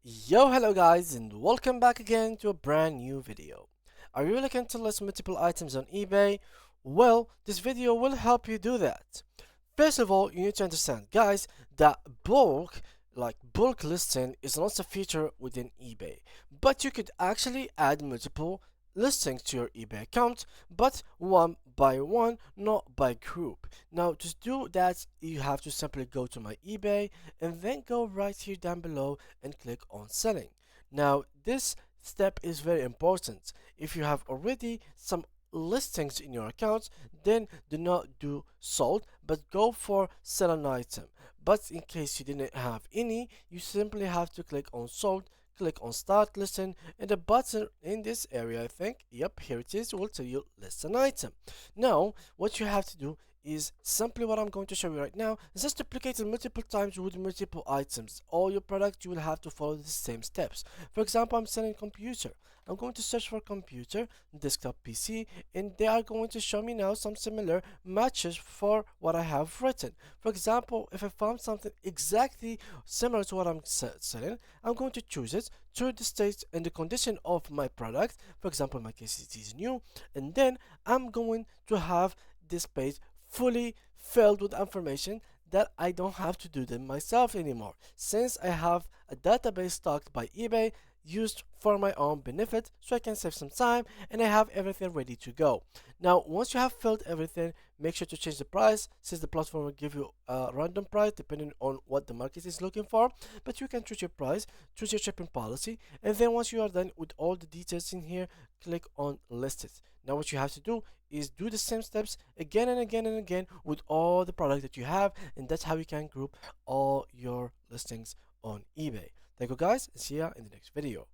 Hello guys, and welcome back again to a brand new video. Are you looking to list multiple items on eBay? Well, this video will help you do that. First of all, you need to understand, guys, that bulk listing is not a feature within eBay, but you could actually add multiple listings to your eBay account, but one by one, not by group. Now, to do that, you have to simply go to my eBay and then go right here down below and click on selling. Now, this step is very important. If you have already some listings in your account, then do not do sold, but go for sell an item. But in case you didn't have any, you simply have to click on sold, click on start listing, and the button in this area, I think, yep, here it is, will tell you list an item. Now, what you have to do is simply what I'm going to show you right now is just duplicate it multiple times with multiple items. All your products, you will have to follow the same steps. For example, I'm selling computer. I'm going to search for computer, desktop PC, and they are going to show me now some similar matches for what I have written. For example, if I found something exactly similar to what I'm selling, I'm going to choose it to the state and the condition of my product. For example, in my case, it is new, and then I'm going to have this page fully filled with information that I don't have to do them myself anymore, since I have a database stocked by eBay used for my own benefit, so I can save some time and I have everything ready to go. Now, once you have filled everything, make sure to change the price, since the platform will give you a random price depending on what the market is looking for. But you can choose your price, choose your shipping policy, and then once you are done with all the details in here, click on list it. Now, what you have to do is do the same steps again and again and again with all the product that you have, and that's how you can group all your listings on eBay. Thank you guys, and see ya in the next video.